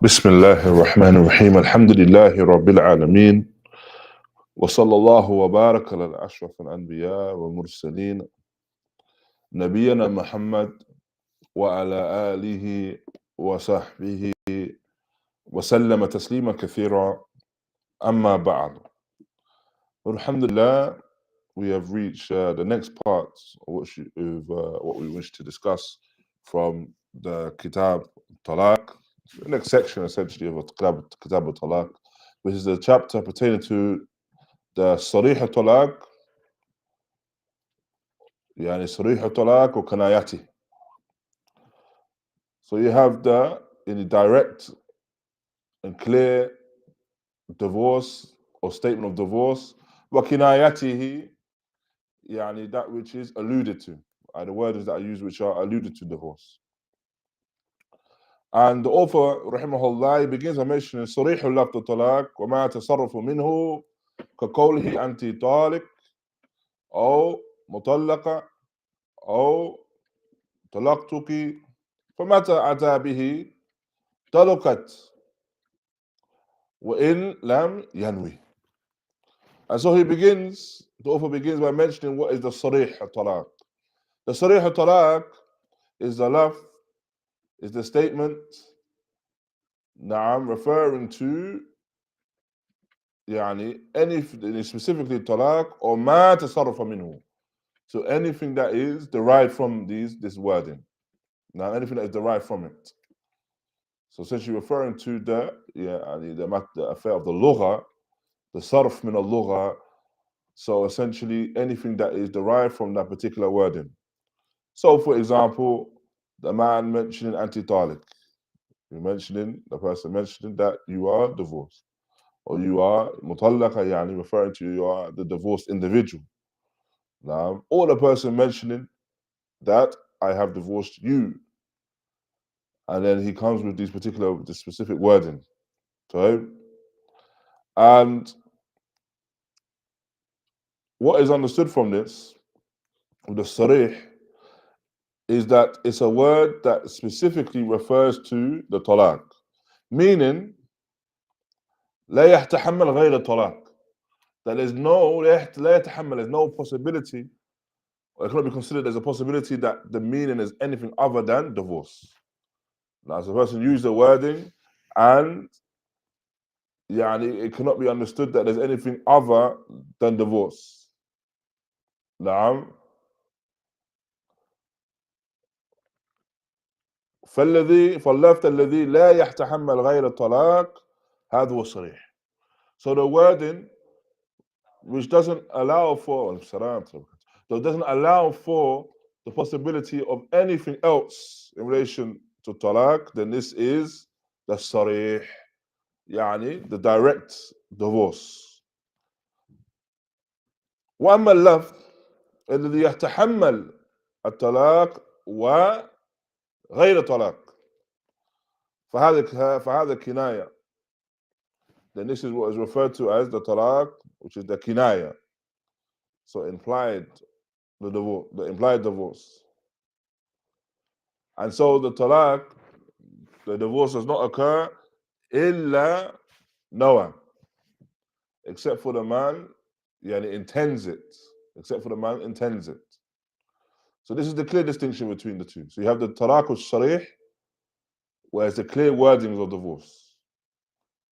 بسم الله الرحمن الرحيم الحمد لله رب العالمين وصلى الله وبارك على أشرف الأنبياء والمرسلين نبينا محمد وعلى آله وصحبه وسلم تسليما كثيرا أما بعد. Alhamdulillah, we have reached the next part of what we wish to discuss from the Kitab Talaq, the next section essentially of Kitab Talaq, which is the chapter pertaining to the ṣarīḥ talaq, يعني ṣarīḥ talaq or kināyah. So you have the direct and clear divorce or statement of divorce, وَكِنَايَتِهِ, يعني that which is alluded to, the words that are used which are alluded to divorce. And the author raḥimahullah, he begins by mentioning صريح لفظ الطلاق وما تصرف منه كقوله أنت طالق أو مطلقة أو طلقتك فمتى أتى به طلقت وإن لم ينوي. And so the author begins by mentioning what is the ṣarīḥ talaq. The ṣarīḥ talaq is the lafz, is the statement referring to any specifically talaq or ma tasarrafa minhu. So anything that is derived from this wording. Now anything that is derived from it. So essentially referring to the affair of the lugha, the sarf min al-lugha. So essentially anything that is derived from that particular wording. So for example, the man mentioning anti-taliq, the person mentioning that you are divorced, or you are mutallaqa, referring to you are the divorced individual. Now, or the person mentioning that I have divorced you, and then he comes with this specific wording. So, and what is understood from this, the ṣarīḥ, is that it's a word that specifically refers to the talaq, meaning لا يتحمل غير الطلاق, that there's no possibility, or it cannot be considered as a possibility that the meaning is anything other than divorce. Now, so the person used the wording, and it cannot be understood that there's anything other than divorce. نعم. فاللفظ الذي لا يتحمل غير الطلاق هذا هو الصريح. So the wording which doesn't allow for the possibility of anything else in relation to talaq, then this is the ṣarīḥ, the direct divorce. وأما اللفظ الذي يتحمل الطلاق وغير طلاق فهذا كناية. Then this is what is referred to as the talaq, which is the kināyah. So the implied divorce. And so the talaq, the divorce does not occur إلا نوى, except for the man intends it. Except for the man intends it. So this is the clear distinction between the two. So you have the talaq al-ṣarīḥ, where it's the clear wordings of divorce.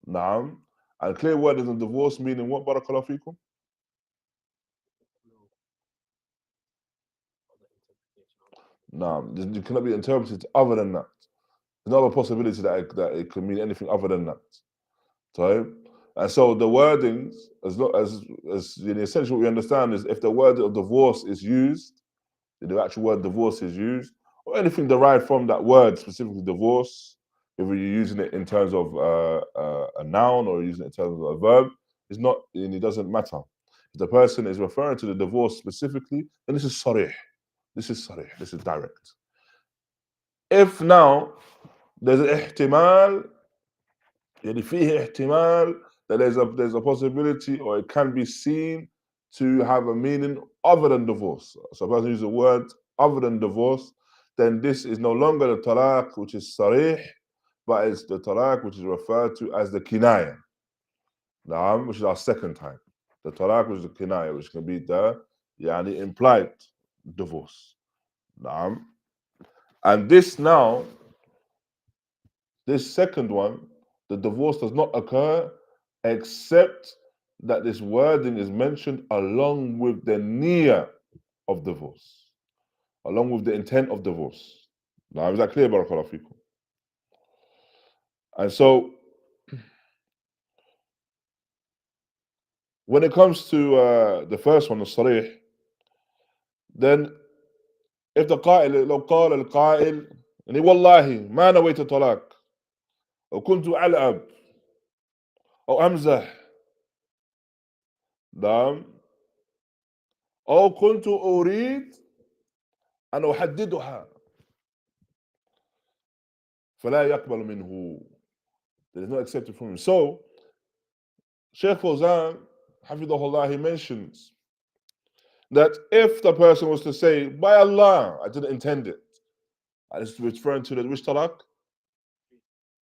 Naam. And clear wordings of divorce meaning what, barakallahu feekum? Naam. It cannot be interpreted other than that. There's no other possibility that it could mean anything other than that. So, and so the wordings, as essentially what we understand is if the word of divorce is used, the actual word divorce is used, or anything derived from that word, specifically divorce, if you're using it in terms of a noun or using it in terms of a verb, it doesn't matter. If the person is referring to the divorce specifically, then this is ṣarīḥ. This is ṣarīḥ. This is direct. If now there's an ihtimal, فيه ihtimal, that there's a possibility, or it can be seen to have a meaning other than divorce. So a person uses a word other than divorce, then this is no longer the talaq, which is ṣarīḥ, but it's the talaq which is referred to as the kināyah, which is our second type. The talaq which is the kināyah, which can be the implied divorce. And this now, this second one, the divorce does not occur except that this wording is mentioned along with the niyyah of divorce, along with the intent of divorce. Now, is that clear, Barakallahu Fikum? And so, when it comes to the first one, the ṣarīḥ, then if the قائل لو قال القائل يعني والله ما نويت طلاق أو كنت ألعب أو أمزح نعم أو كنت أريد أن أحددها فلا يقبل منه. There is no accepted from him. So, Shaykh Fawzan, hafidhahullāh, he mentions that if the person was to say, by Allah, I didn't intend it, and it's referring to the which talaq?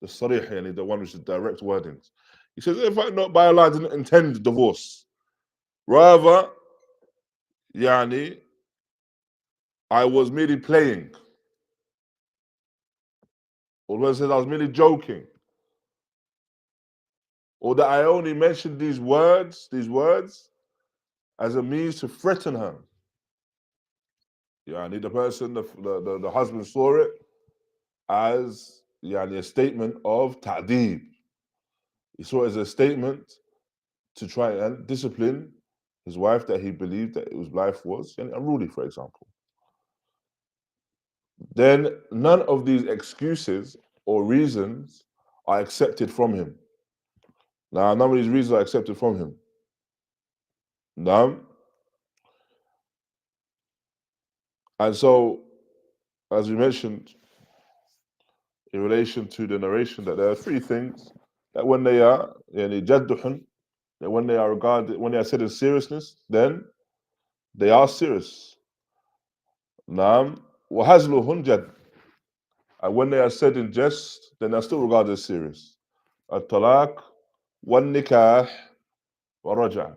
The ṣarīḥ, the one which is direct wordings. He says, if I not by Allah, I didn't intend divorce. Rather, I was merely playing. Or when it says I was merely joking. Or that I only mentioned these words as a means to threaten her. The person, the husband saw it as a statement of ta'deeb. He saw it as a statement to try and discipline his wife that he believed that his life was unruly, for example. Then none of these excuses or reasons are accepted from him. Now, none of these reasons are accepted from him. Now, and so, as we mentioned, in relation to the narration, that there are three things that when they are jadduhun, that when they are regarded, when they are said in seriousness, then they are serious. Naam, wa hazluhun jad. And when they are said in jest, then they're still regarded as serious. At-talaq, wal-nikah, wa-raja'.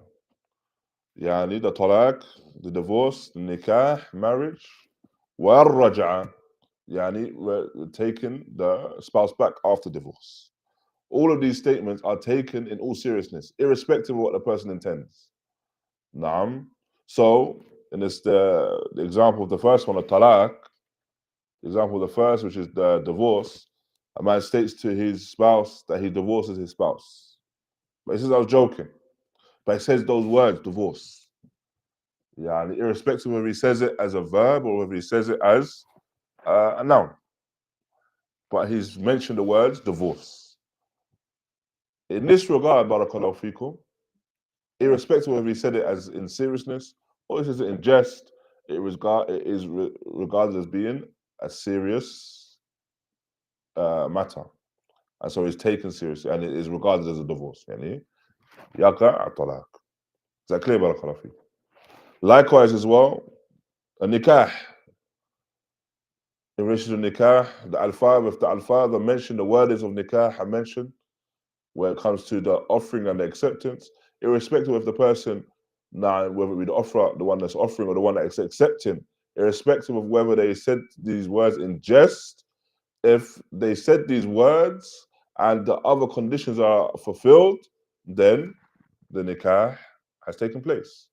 The talaq, the divorce, the nikah, marriage, wal-raja', taking the spouse back after divorce. All of these statements are taken in all seriousness, irrespective of what the person intends. Naam. So, and it's the example of the first one, a talaq, the example of the first, which is the divorce, a man states to his spouse that he divorces his spouse. But he says, I was joking. But he says those words, divorce. Irrespective of whether he says it as a verb or whether he says it as a noun. But he's mentioned the words divorce. In this regard, Barakallahu Fikum, irrespective of whether he said it as in seriousness or he says it in jest, it is regarded as being a serious matter. And so it's taken seriously and it is regarded as a divorce. Yaqa at-talaq. Is that clear, Barakallahu Fikum? Likewise as well, a nikah. In relation to nikah, the al-father mentioned, the wordings of nikah are mentioned when it comes to the offering and the acceptance, irrespective of the person, whether it be the offerer, the one that's offering, or the one that's accepting, irrespective of whether they said these words in jest, if they said these words and the other conditions are fulfilled, then the nikah has taken place.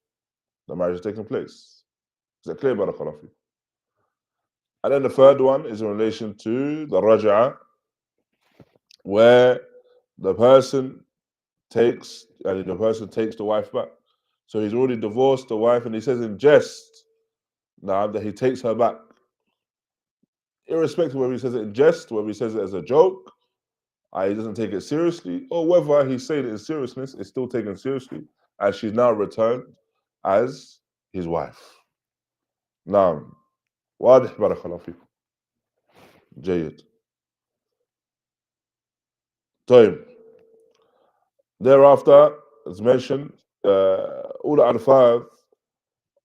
The marriage has taken place. Is that clear, Barakallahu Fikum? And then the third one is in relation to the raja', where the person takes the wife back. So he's already divorced the wife, and he says in jest now that he takes her back. Irrespective of whether he says it in jest, whether he says it as a joke, he doesn't take it seriously, or whether he's saying it in seriousness, it's still taken seriously, as she's now returned as his wife. Now, واضح بارك الله فيكم. جيد. طيب. Thereafter, as mentioned, all the alfaz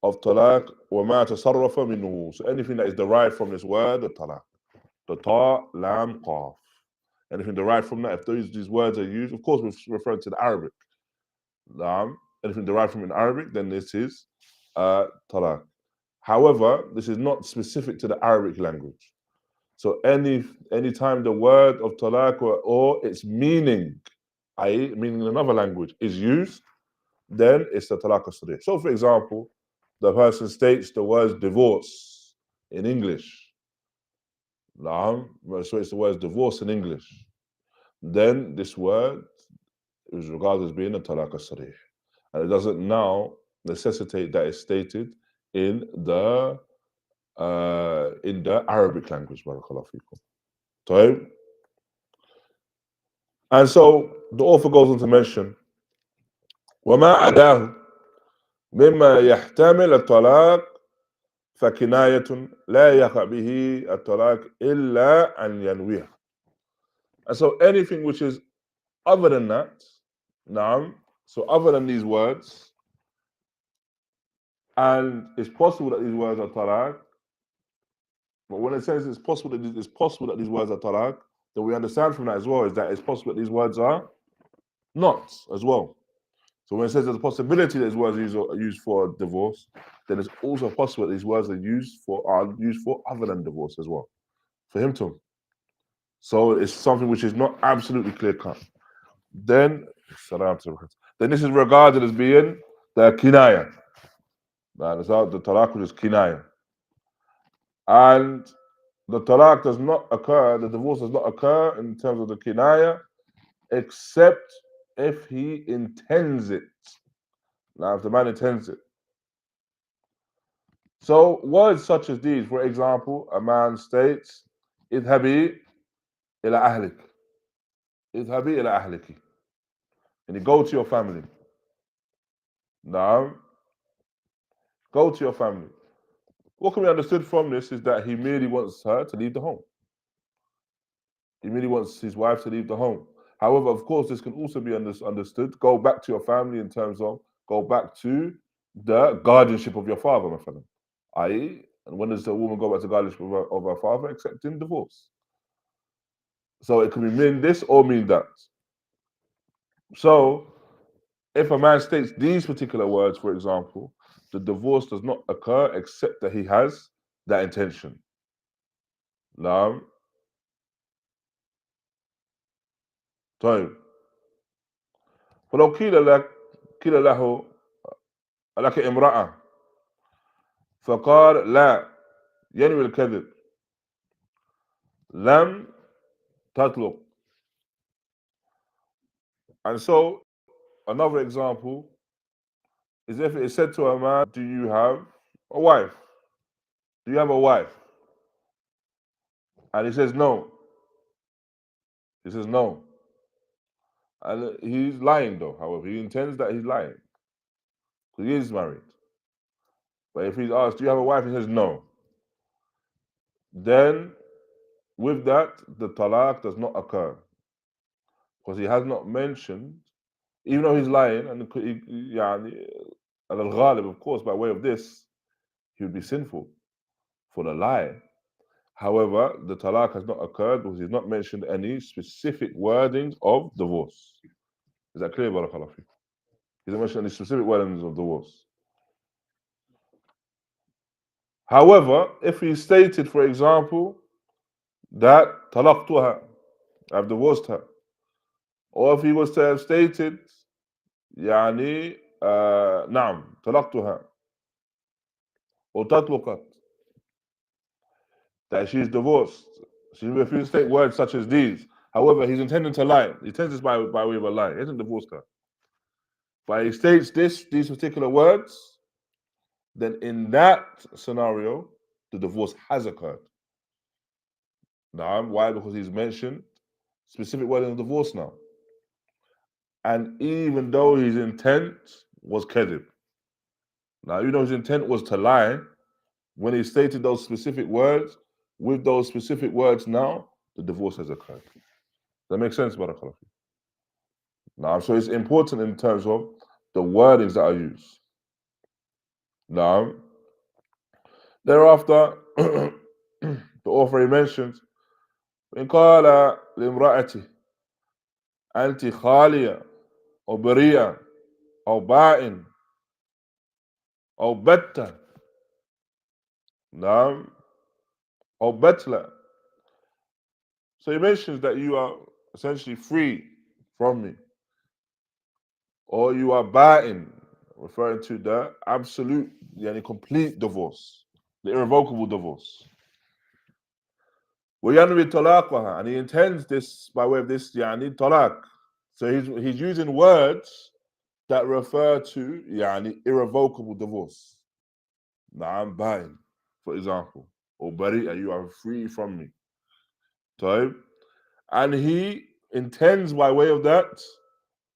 of talaq وما تصرف منه. So anything that is derived from this word, the talaq. The ta, lam, qaf. Anything derived from that, if these words are used, of course, we're referring to the Arabic. Anything derived from in Arabic, then this is talaq. However, this is not specific to the Arabic language. So any time the word of talaq or its meaning, i.e., meaning in another language, is used, then it's the talaq as-sarīḥ. So, for example, the person states the word divorce in English. So it's the word divorce in English. Then this word is regarded as being a talaq as-sarīḥ. And it doesn't now necessitate that it's stated in the Arabic language. Barakallahu feekum. طيب. And so the author goes on to mention وما عداه مما يحتمل الطلاق فكناية لا يقع به الطلاق إلا أن ينويه. And so anything which is other than that, so other than these words, and it's possible that these words are talaq, but when it says it's possible that these words are talaq, then we understand from that as well is that it's possible that these words are not as well. So when it says there's a possibility that these words are used for divorce, then it's also possible that these words are used for other than divorce as well, for him to. So it's something which is not absolutely clear cut. Then this is regarded as being the kināyah. The talaq is kināyah. And the talaq does not occur, the divorce does not occur in terms of the kināyah, except if he intends it. Now, if the man intends it. So words such as these, for example, a man states, اذهبي إلى أهلك. اذهبي إلى أهلك. And you go to your family. Now, go to your family. What can be understood from this is that he merely wants her to leave the home. He merely wants his wife to leave the home. However, of course, this can also be understood. Go back to your family in terms of go back to the guardianship of your father, my friend. I.e., and when does the woman go back to guardianship of her father? Except in divorce. So it can mean this or mean that. So if a man states these particular words, for example, the divorce does not occur except that he has that intention. Now, طيب فلو قيل له لك امرأة فقال لا ينوي الكذب لم تطلق. And so another example is if it is said to a man, do you have a wife? Do you have a wife? And he says no. He says no. And he's lying though, however. He intends that he's lying. Because he is married. But if he's asked, do you have a wife? He says no. Then with that, the talaq does not occur. Because he has not mentioned, even though he's lying, and al-ghalib, of course, by way of this, he would be sinful for the lie. However, the talaq has not occurred because he's not mentioned any specific wordings of divorce. Is that clear, Barakallahu Fi? He doesn't mention any specific wordings of divorce. However, if he stated, for example, that talaqtuha, I've divorced her, or if he was to have stated, نعم طلقتها, or تطلقت, that she's divorced. So if you state words such as these, however, he's intending to lie. He intends this by way of a lie. He hasn't divorced her. But he states these particular words, then in that scenario, the divorce has occurred. Now, why? Because he's mentioned specific word in the divorce now. And even though his intent was kadhib, now even though his intent was to lie, when he stated those specific words, with those specific words now, the divorce has occurred. Does that make sense, Barakallahu? Now, so it's important in terms of the wordings that are used. Now, thereafter, the author mentions إن قال لامرأته أنت خالية أو بريئة أو بائن أو بتة نعم أو بتلة. So he mentions that you are essentially free from me, or you are ba'in, referring to the absolute, yani complete divorce, the irrevocable divorce. وَيَنْوِي طَلَاقَهَا, and he intends this by way of this yani talaq. So he's using words that refer to yani irrevocable divorce. Na'am ba'in, for example, or bari'a, you are free from me. طيب. And he intends by way of that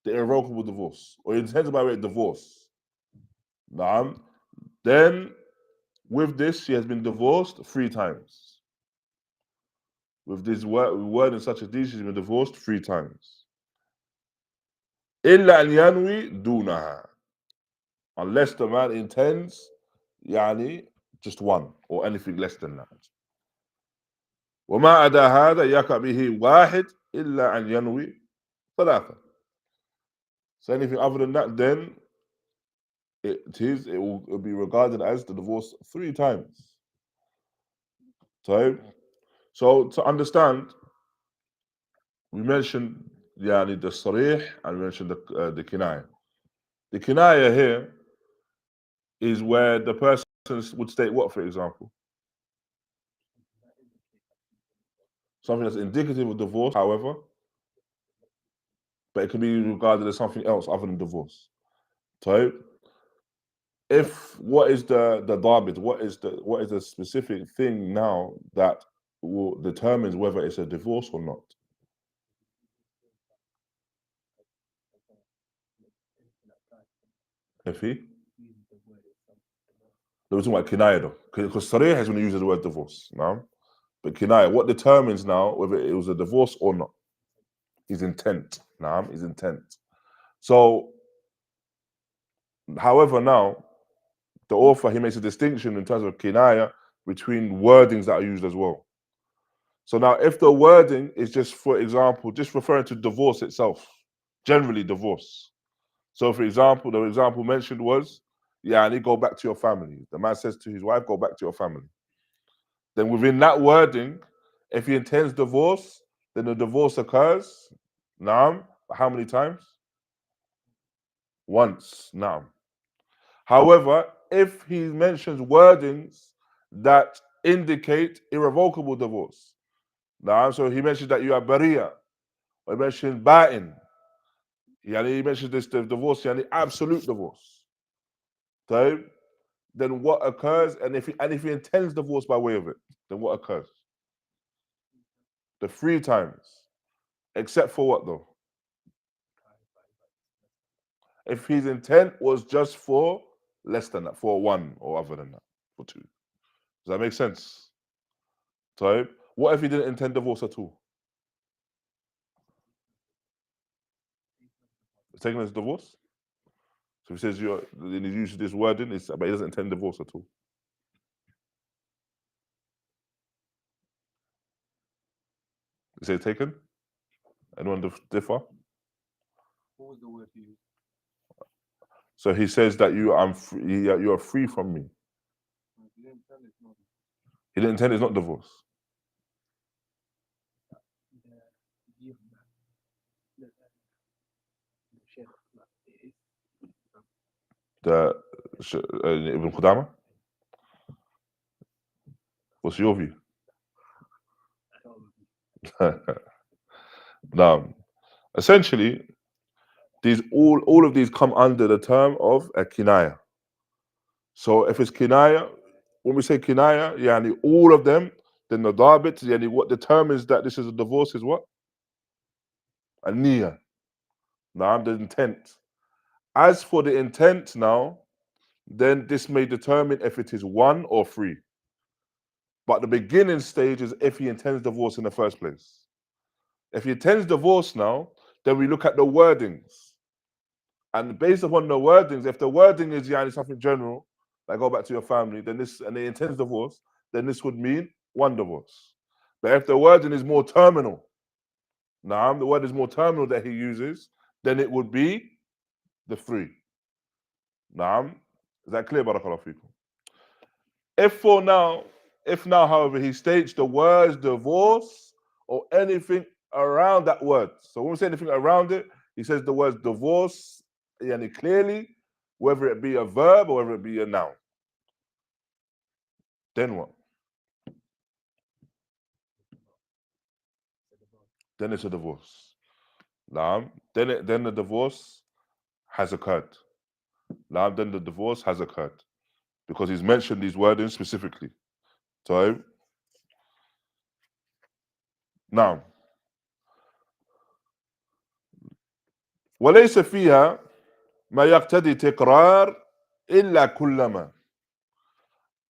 the irrevocable divorce, or he intends by way of divorce. Na'am. Then with this, she has been divorced 3 times. With this word and such as these, she's been divorced 3 times. إِلَّا أَنْ يَنْوِي دُونَهَا, unless the man intends يعني just one or anything less than that. وما عدا هذا يقع به واحد إلا أن ينوي ثلاثة. So anything other than that, then it will be regarded as the divorce 3 times. So to understand, we mentioned يعني the ṣarīḥ and we mentioned the kināyah. The kināyah here is where the person would state what, for example? Something that's indicative of divorce, however, but it can be regarded as something else other than divorce. So if what is the darbit, what is the specific thing now that will determines whether it's a divorce or not? If he? We're talking about kināyah though, because ṣarīḥ is when he uses the word divorce now. But kināyah, what determines now whether it was a divorce or not? His intent. Now, his intent. So, however, now the author he makes a distinction in terms of kināyah between wordings that are used as well. So now, if the wording is just, for example, just referring to divorce itself, generally divorce. So, for example, the example mentioned was, yeah, I need to go back to your family. The man says to his wife, go back to your family. Then within that wording, if he intends divorce, then the divorce occurs. Naam. How many times? Once. Naam. However, if he mentions wordings that indicate irrevocable divorce, naam, so he mentions that you are bariya, or he mentions ba'in, he mentions this the divorce, absolute divorce. So, then what occurs? And if he intends divorce by way of it, then what occurs? The 3 times. Except for what though? If his intent was just for less than that, for 1 or other than that, for 2. Does that make sense? So, what if he didn't intend divorce at all? It's taken as divorce? So he says he uses this wording, but he doesn't intend divorce at all. Is it taken? Anyone differ? What was the word he used? So he says that you are free from me. He didn't tell it, no. He didn't intend it's not divorce. The Ibn Qudāmah? What's your view? Now, essentially, all of these come under the term of a kināyah. So if it's kināyah, when we say kināyah, yani all of them, then the darbit, yani what determines that this is a divorce is what? A niyyah. Now, the intent. As for the intent now, then this may determine if it is 1 or 3. But the beginning stage is if he intends divorce in the first place. If he intends divorce now, then we look at the wordings. And based upon the wordings, if the wording is something general, like go back to your family, then this, and he intends divorce, then this would mean 1 divorce. But if the wording is more terminal, now the word is more terminal that he uses, then it would be the three. Now, is that clear, barakallahu fikum? If now, however, he states the words divorce or anything around that word. So when we say anything around it, he says the words divorce, yani clearly, whether it be a verb or whether it be a noun. Then what? Then it's a divorce. Then the divorce has occurred. Then the divorce has occurred because he's mentioned these wordings specifically. So now, وليس فيها ما يقتضي تكرار إلا كلما.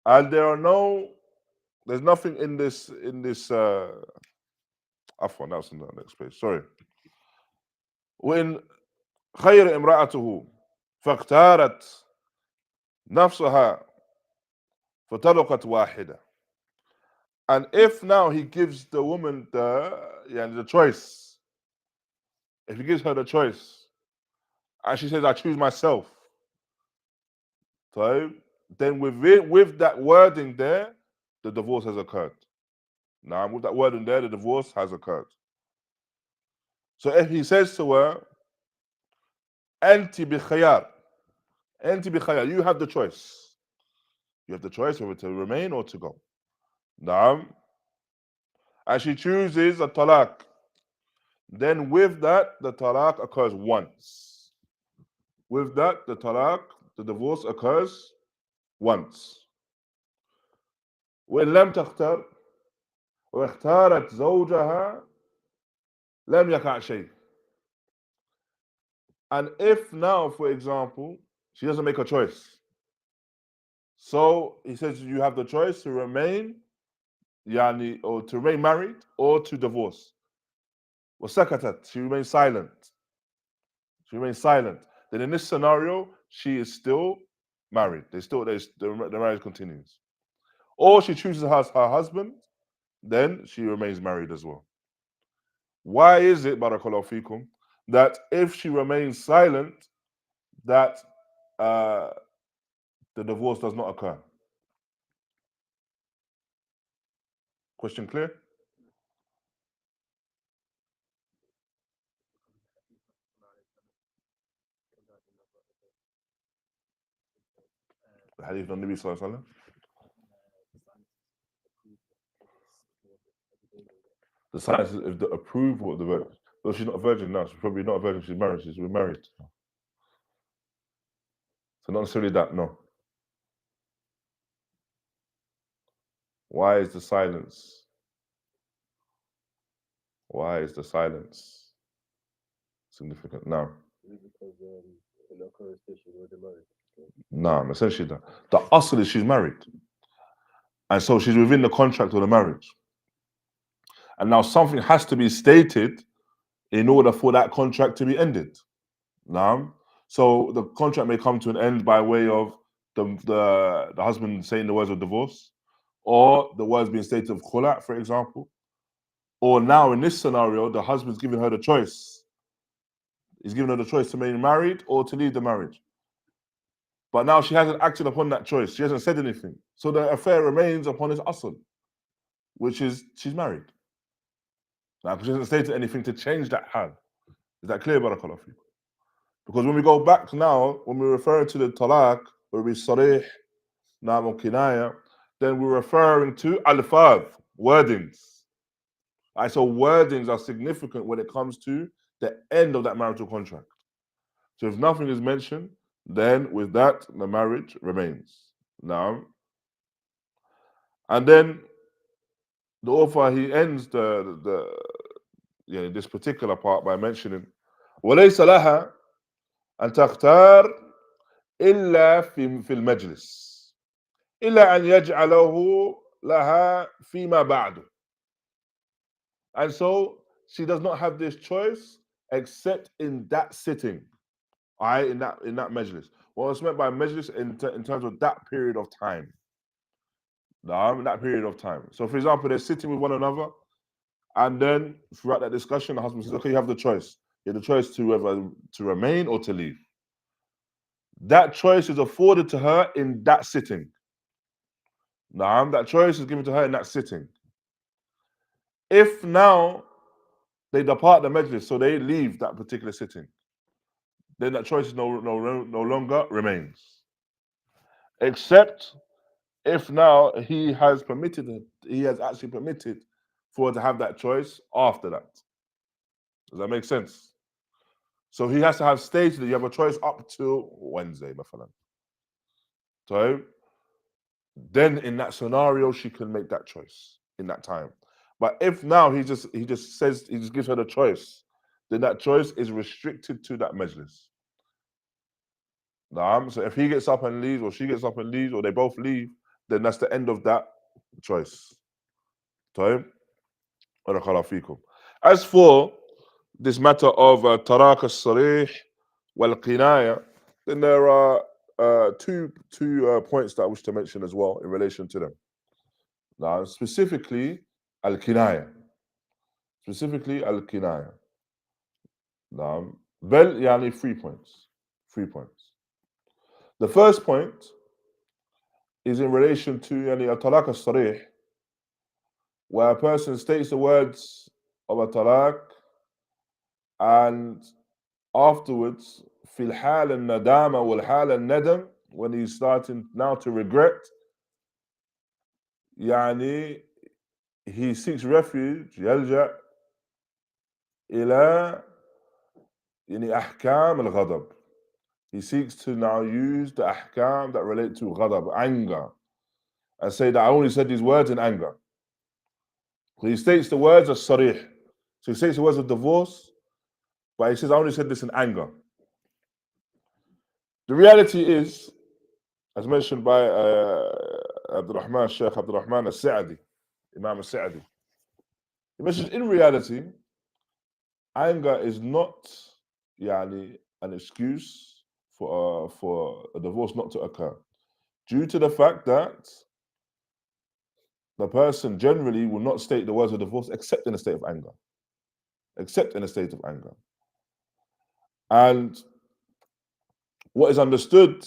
And there's nothing in this عفوا, that was in the next page, sorry. وإن خير امرأته فاختارت نفسها فطلقت واحدة. And if now he gives the woman the choice, if he gives her the choice, and she says, I choose myself, so then with that wording there, the divorce has occurred. Now, with that wording there, the divorce has occurred. So if he says to her, Anti bikhayar, you have the choice. You have the choice whether to remain or to go. Now, and she chooses a talaq, then with that, the talaq occurs once. With that, the divorce occurs once. وإن لم تختر واختارت زوجها لم يقع شيء. And if now, for example, she doesn't make a choice, so he says you have the choice to remain, or to remain married or to divorce. وسكتت, she remains silent. Then in this scenario, she is still married. The marriage continues. Or she chooses her husband, then she remains married as well. Why is it, barakallahu fikum, that if she remains silent, that the divorce does not occur? Question clear? The hadith of Nabi sallallahu alaihi wasallam. The science is the approval of the virgin. Well, she's not a virgin now. She's probably not a virgin. She's married. She's remarried. So not necessarily that. No. Why is the silence? Why is the silence significant now? Because in our current station, we're married. No, essentially that. The asl is she's married. And so she's within the contract of the marriage. And now something has to be stated in order for that contract to be ended. Now, so the contract may come to an end by way of the husband saying the words of divorce, or the words being stated of khula', for example. Or now in this scenario, the husband's giving her the choice. He's giving her the choice to remain married or to leave the marriage. But now she hasn't acted upon that choice. She hasn't said anything. So the affair remains upon its asl, which is she's married. Now, she hasn't stated anything to change that hal. Is that clear, barakallahu fikum? Because when we go back now, when we refer to the talaq, where we ṣarīḥ, naam or kināyah, then we're referring to alfāz, wordings. So wordings are significant when it comes to the end of that marital contract. So if nothing is mentioned, then with that, the marriage remains. Now, and then the author, he ends this particular part by mentioning وَلَيْسَ لَهَا أن تختار إلا في المجلس إلا أن يجعله لها فيما بعد. And so she does not have this choice except in that sitting, in that majlis. What's meant by majlis in terms of that period of time. In that period of time. So for example, they're sitting with one another And then throughout that discussion, the husband says, okay, you have the choice. You have the choice to whether to remain or to leave. That choice is afforded to her in that sitting. That choice is given to her in that sitting. If now they depart the majlis, so they leave that particular sitting, then that choice no longer remains. Except if now he has actually permitted for her to have that choice after that. Does that make sense? So he has to have stated that you have a choice up till Wednesday, so then in that scenario, she can make that choice in that time. But if now he just gives her the choice, then that choice is restricted to that majlis. So if he gets up and leaves, or she gets up and leaves, or they both leave, then that's the end of that choice. As for this matter of taraka al-ṣarīḥ wal-kināyah, then there are two points that I wish to mention as well in relation to them. Now, specifically al-kināyah. Now, yani 3 points. 3 points. The first point is in relation to yani al-talaq al-ṣarīḥ, where a person states the words of a talaq and afterwards, fil hal al-nadama wal hal al-nadam, when he's starting now to regret, yani he seeks refuge, yalja ila yani ahkam al-ghadab. He seeks to now use the ahkam that relate to ghadab, anger, and say that I only said these words in anger. So he states the words of ṣarīḥ. So he states the words of divorce, but he says I only said this in anger. The reality is, as mentioned by Shaykh Abdullah al-Sa'di, Imam al-Sa'di, he mentions in reality, anger is not yani an excuse for a divorce not to occur, due to the fact that the person generally will not state the words of divorce except in a state of anger. And what is understood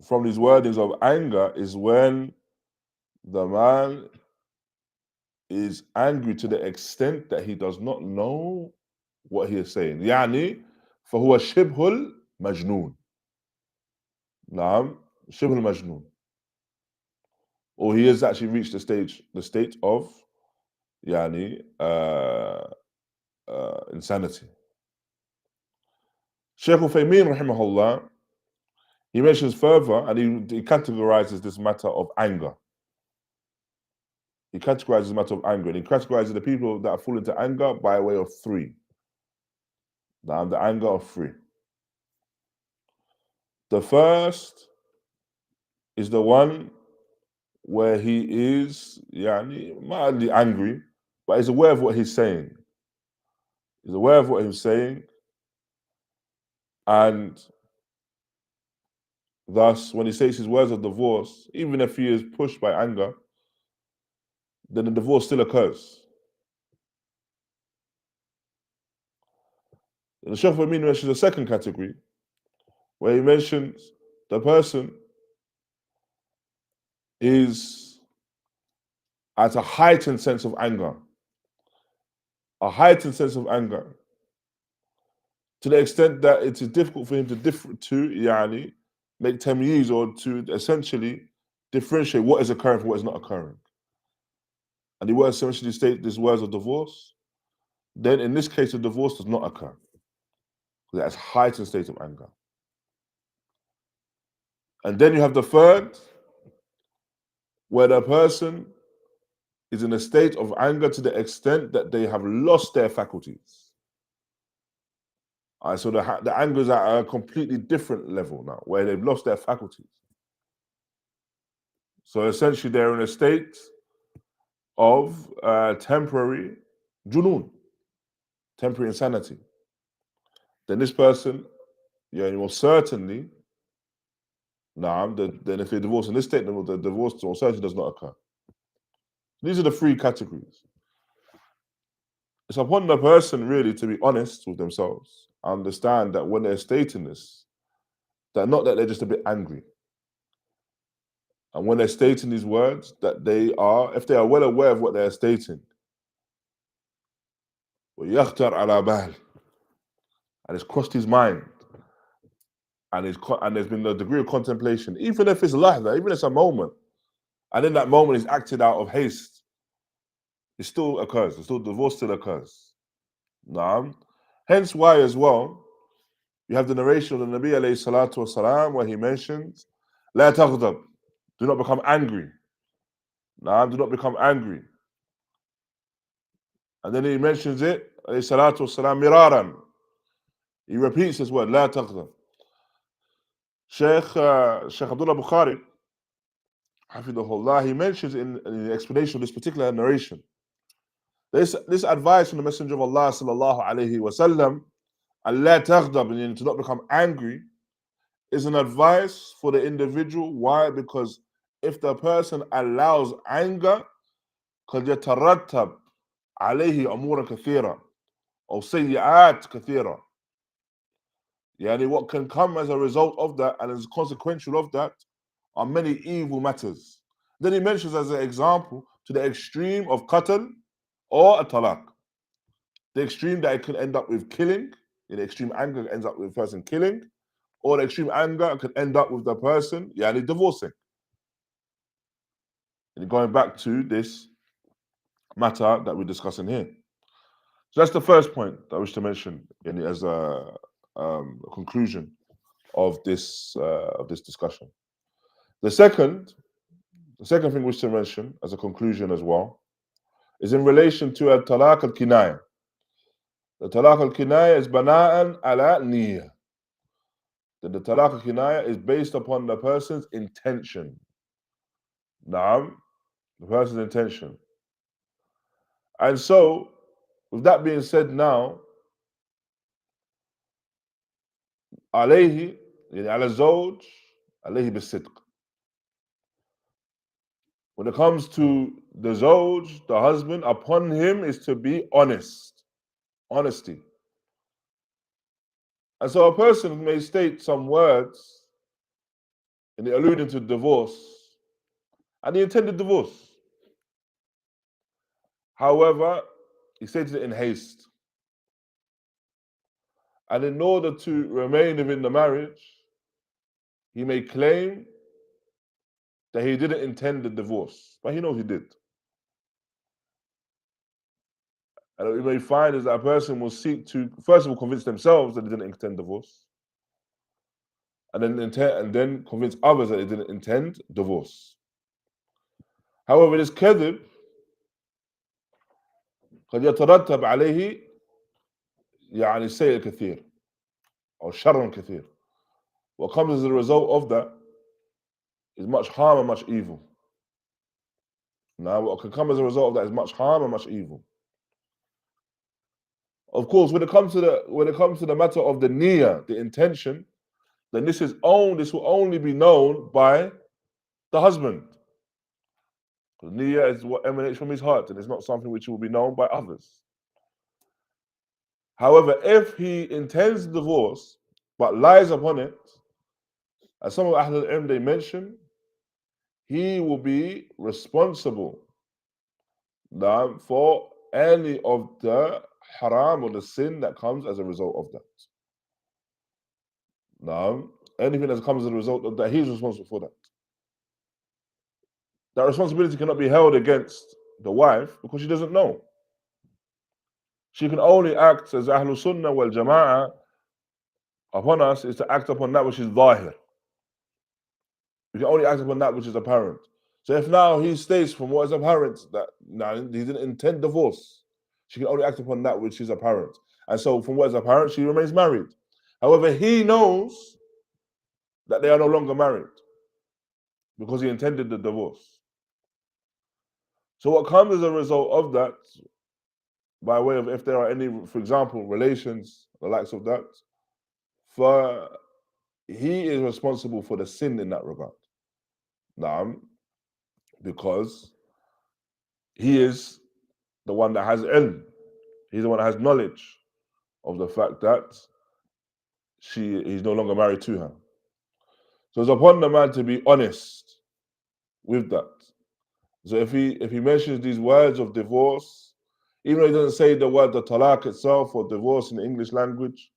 from these wordings of anger is when the man is angry to the extent that he does not know what he is saying. يعني فهو شبه المجنون. نعم شبه المجنون. Or he has actually reached the state of yani insanity. Shaykh Uthaymeen raḥimahullah, he mentions further, and he categorizes this matter of anger. And he categorizes the people that fall into anger by way of 3. Now, the anger of 3. The first is the one where he is mildly angry, but he's aware of what he's saying. And thus, when he says his words of divorce, even if he is pushed by anger, then the divorce still occurs. And the Shaykh Uthaymeen mentions a second category, where he mentions the person is at a heightened sense of anger. To the extent that it is difficult for him to make tamyiz, or to essentially differentiate what is occurring from what is not occurring. And he will essentially state these words of divorce, then in this case the divorce does not occur. That's heightened state of anger. And then you have the third, where the person is in a state of anger to the extent that they have lost their faculties. So the anger is at a completely different level now, where they've lost their faculties. So essentially they're in a state of temporary junun, temporary insanity. Then this person, will certainly, then if they divorce in this state, then the divorce certainly does not occur. These are the 3 categories. It's upon the person really to be honest with themselves, understand that when they're stating this, that not that they're just a bit angry. And when they're stating these words, that they are, if they are well aware of what they're stating, وَيَخْتَرْ عَلَى بَالٍ, and it's crossed his mind, and there's been a degree of contemplation, even if it's lahza, even if it's a moment, and in that moment is acted out of haste, it still occurs. Divorce still occurs. Naam. Hence why as well, you have the narration of the Nabi alayhi salatu wasalam where he mentions, لا تغضب, do not become angry. Naam, do not become angry. And then he mentions it, alayhi salatu wasalam, miraran. He repeats this word, لا تغضب. Shaykh Abdullah Bukhari, hafidhahullāh, he mentions in the explanation of this particular narration, this advice from the Messenger of Allah sallallahu alayhi wasallam, Allah taghdab, and to not become angry, is an advice for the individual. Why? Because if the person allows anger, قد يترتب عليه أمور كثيرة أو سيئات كثيرة. Yani what can come as a result of that and as consequential of that are many evil matters. Then he mentions as an example to the extreme of qatl or a talaq. The extreme that it could end up with killing, the extreme anger ends up with the person killing, or the extreme anger could end up with the person divorcing. And going back to this matter that we're discussing here. So that's the first point that I wish to mention as a conclusion of this discussion. The second thing I wish to mention as a conclusion as well is in relation to al-talaq al-kināyah. The talaq al-kināyah is bana'an ala niyyah. That the talaq al-kināyah is based upon the person's intention. Naam, the person's intention. And so, with that being said now, alayhi, ala zawj, alayhi bis-sidq. When it comes to the zawj, the husband, upon him is to be honest. Honesty. And so a person may state some words and alluding to divorce, and he intended divorce. However, he stated it in haste. And in order to remain within the marriage, he may claim that he didn't intend the divorce, but he knows he did. And what we may find is that a person will seek to, first of all, convince themselves that they didn't intend divorce, and then convince others that they didn't intend divorce. However, this kadhib قد يترتب عليه يعني سيء كثير or شر كثير. What comes as a result of that is much harm and much evil. Now, what can come as a result of that is much harm and much evil. Of course, when it comes to the matter of the niyyah, the intention, then this will only be known by the husband. Because niyyah is what emanates from his heart, and it's not something which will be known by others. However, if he intends divorce but lies upon it, as some of Ahl al-Ilm they mention, he will be responsible for any of the haram or the sin that comes as a result of that. Now, anything that comes as a result of that, he's responsible for that. That responsibility cannot be held against the wife because she doesn't know. She can only act as Ahlul Sunnah wal Jama'ah upon us is to act upon that which is zahir. We can only act upon that which is apparent. So if now he states from what is apparent that now he didn't intend divorce, she can only act upon that which is apparent. And so from what is apparent, she remains married. However, he knows that they are no longer married because he intended the divorce. So what comes as a result of that, by way of if there are any, for example, relations, the likes of that, he is responsible for the sin in that regard. Naam, because he is the one that has ilm. He's the one that has knowledge of the fact that he's no longer married to her. So it's upon the man to be honest with that. So if he mentions these words of divorce, even though he doesn't say the word the talaq itself or divorce in the English language,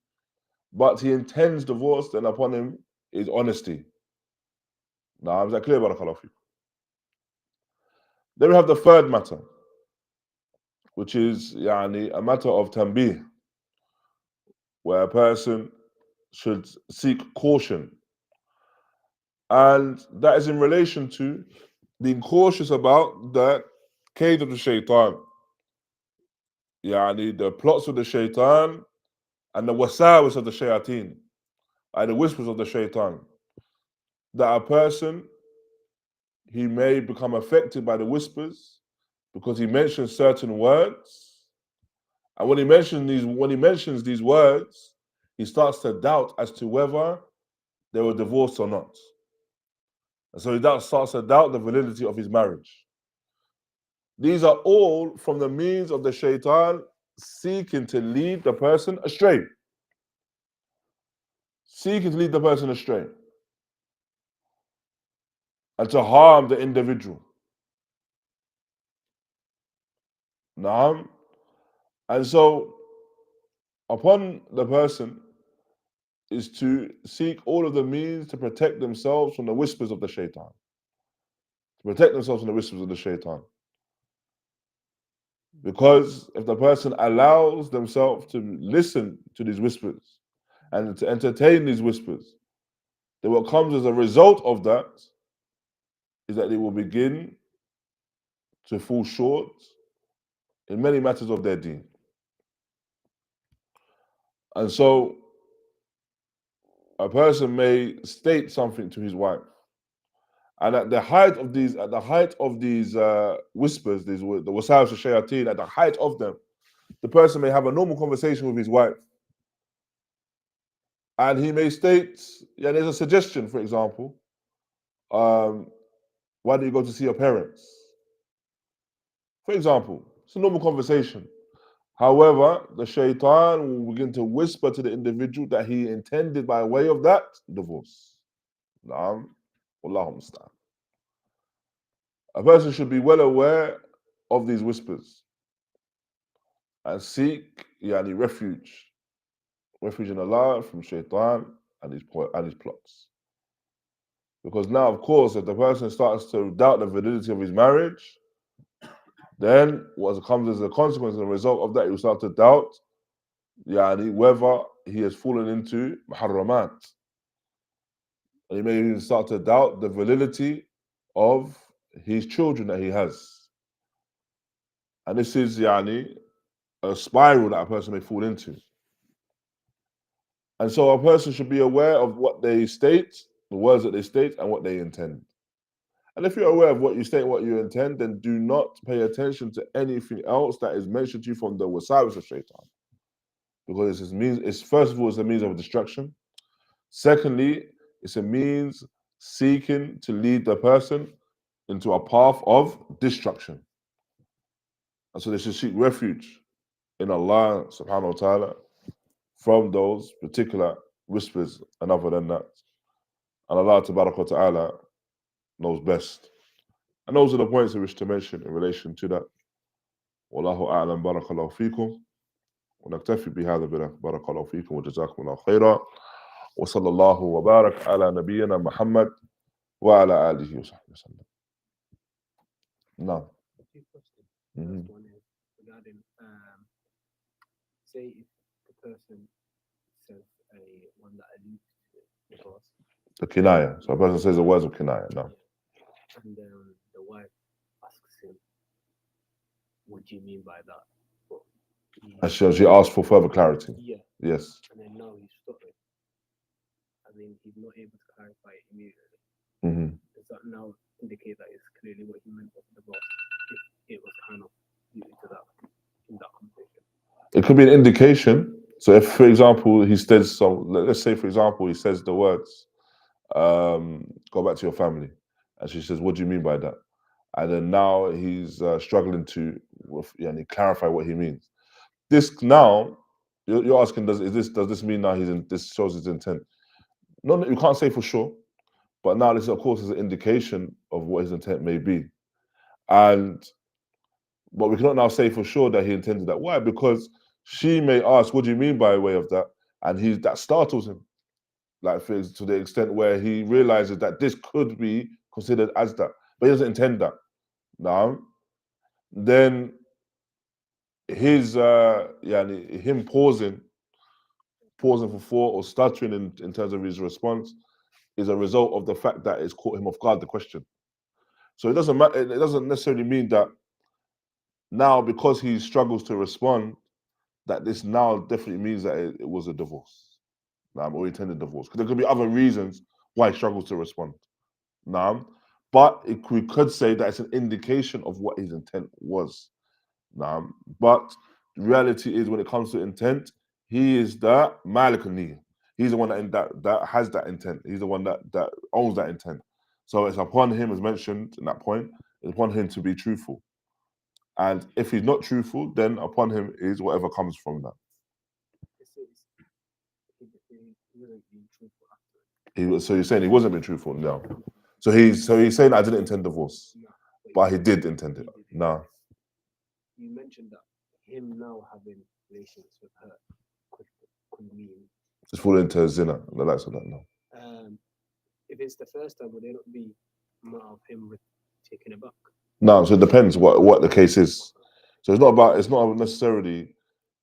but he intends divorce, then upon him is honesty. Now, is that clear, barakallahu feekum? Then we have the third matter, which is a matter of tanbih, where a person should seek caution. And that is in relation to being cautious about the kayd of the Shayṭān, the plots of the Shayṭān and the wasawis of the shayateen, and the whispers of the Shayṭān. That a person, he may become affected by the whispers because he mentions certain words, and when he mentions these words, he starts to doubt as to whether they were divorced or not. And so he starts to doubt the validity of his marriage. These are all from the means of the Shayṭān seeking to lead the person astray. Seeking to lead the person astray. And to harm the individual. Naam. And so, upon the person is to seek all of the means to protect themselves from the whispers of the Shayṭān. To protect themselves from the whispers of the Shayṭān. Because if the person allows themselves to listen to these whispers and to entertain these whispers, then what comes as a result of that is that they will begin to fall short in many matters of their deen. And so a person may state something to his wife, and at the height of these whispers, the wasawis shayateen, at the height of them, the person may have a normal conversation with his wife, and he may state, there's a suggestion, for example, why do you go to see your parents? For example, it's a normal conversation. However, the Shayṭān will begin to whisper to the individual that he intended by way of that divorce. Naam, Wallahu musta'an. A person should be well aware of these whispers and seek refuge in Allah from Shayṭān and his plots. Because now, of course, if the person starts to doubt the validity of his marriage, then what comes as a consequence and a result of that, he will start to doubt whether he has fallen into muharramat. And he may even start to doubt the validity of his children that he has. And this is a spiral that a person may fall into. And so a person should be aware of what they state, the words that they state, and what they intend. And if you're aware of what you state, what you intend, then do not pay attention to anything else that is mentioned to you from the wasawis of Shayṭān. Because it's first of all, it's a means of destruction. Secondly, it's a means seeking to lead the person into a path of destruction. And so they should seek refuge in Allah subhanahu wa ta'ala from those particular whispers and other than that. And Allah tabarak wa ta'ala knows best. And those are the points I wish to mention in relation to that. Wallahu a'lam, barakallahu feekum. ونكتفي بهذا بارك الله فيكم وجزاكم الله خيرا وصلى الله وبارك على نبينا محمد وعلى آله وصحبه وسلم. نعم. A few questions. First one is regarding, say if the person says one that alludes to divorce. The kināyah. So a person says the words of kināyah. No. And the wife asks him, what do you mean by that? And she asked for further clarity. Yeah. Yes. And then now he's stuttering. I mean, he's not able to clarify it immediately. Mm-hmm. Does that now indicate that it's clearly what he meant was divorce? If it was kind of alluded to that in that conversation. It could be an indication. So if, for example, he says let's say, for example, he says the words, go back to your family. And she says, what do you mean by that? And then now he's struggling to clarify what he means. this now, you're asking, does this mean now this shows his intent? No, you can't say for sure, but now this, of course, is an indication of what his intent may be, but we cannot now say for sure that he intended that. Why? Because she may ask, "What do you mean by way of that?" And that startles him, like to the extent where he realizes that this could be considered as that, but he doesn't intend that. Now, then him pausing for thought or stuttering in terms of his response is a result of the fact that it's caught him off guard, the question. So it doesn't matter. It doesn't necessarily mean that now, because he struggles to respond, that this now definitely means that it was a divorce. Or intended divorce. Because there could be other reasons why he struggles to respond. But we could say that it's an indication of what his intent was. But the reality is, when it comes to intent, he is the Malik al-Niyya. He's the one that has that intent. He's the one that owns that intent. So it's upon him, as mentioned in that point, it's upon him to be truthful. And if he's not truthful, then upon him is whatever comes from that. So you're saying he wasn't being truthful? No. So he's saying, I didn't intend divorce, but he did intend it. No. You mentioned that him now having relations with her could mean just fall into zina and the likes of that. No. If it's the first time, would there not be more of him taking it back? No. So it depends what the case is. So it's not necessarily.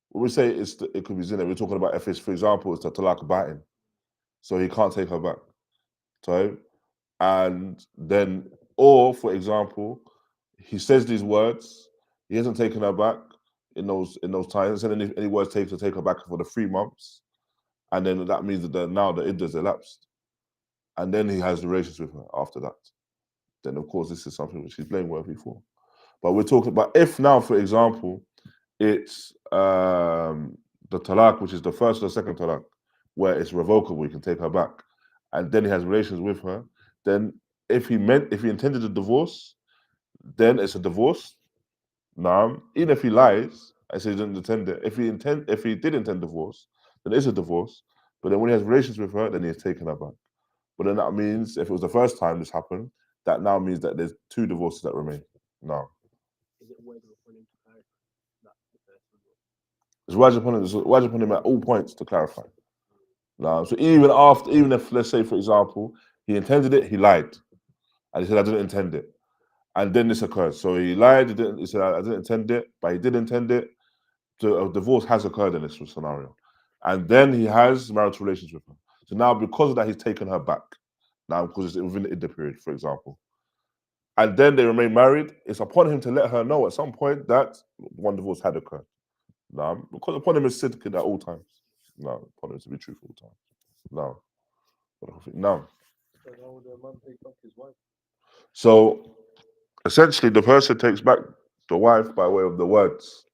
When we say it could be zina, we're talking about if it's, for example, it's the talaq ba'in. So he can't take her back. So, and then, or for example, he says these words, he hasn't taken her back in those times, and any words taken to take her back for the 3 months, and then that means that now the iddah is elapsed, and then he has relations with her after that. Then of course this is something which he's blameworthy for. But we're talking about if now, for example, it's the talaq, which is the first or second talaq, where it's revocable, he can take her back, and then he has relations with her, then if he intended a divorce, then it's a divorce. Now, even if he lies, I say he didn't intend it. If he did intend divorce, then it's a divorce. But then when he has relations with her, then he has taken her back. But then that means, if it was the first time this happened, that now means that there's 2 divorces that remain. No. Is it wajib upon him to clarify that the first one? It's wajib upon him at all points to clarify. Now, so even if, let's say, for example, he intended it, he lied, and he said, I didn't intend it, and then this occurred. So he lied, he said, I didn't intend it, but he did intend it. So a divorce has occurred in this scenario, and then he has marital relations with her. So now, because of that, he's taken her back. Now, because it's within the iddah period, for example, and then they remain married, it's upon him to let her know at some point that one divorce had occurred. Now, because upon him is sidq at all times. No, upon him to be truthful all the time. No. So how would a man take back his wife? So essentially, the person takes back the wife by way of the words.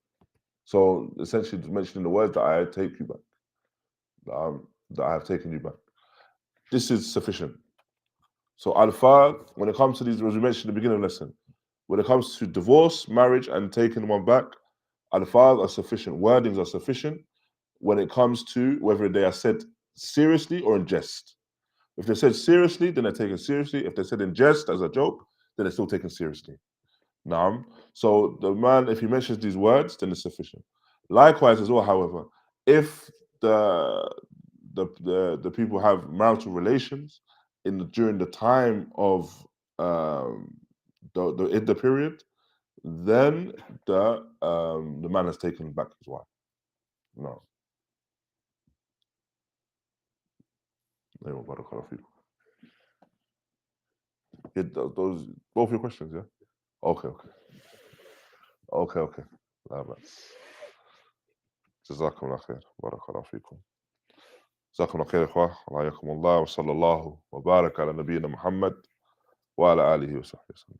So essentially, mentioning the words that I take you back, that I have taken you back. This is sufficient. So al-far, when it comes to these, as we mentioned at the beginning of the lesson, when it comes to divorce, marriage, and taking one back, al-far are sufficient. Wordings are sufficient when it comes to whether they are said seriously or in jest. If they're said seriously, then they're taken seriously. If they're said in jest as a joke, then they're still taken seriously. So the man, if he mentions these words, then it's sufficient. Likewise as well, however, if the people have marital relations during the time of the iddah period, then the man has taken back his wife. No. Those both your questions, yeah? Okay. لا بأس. جزاكم الله خير. بارك الله فيكم. جزاكم الله خير إخوة. رحمكم الله وصلى الله وبارك على نبينا محمد وعلى آله وصحبه وسلم.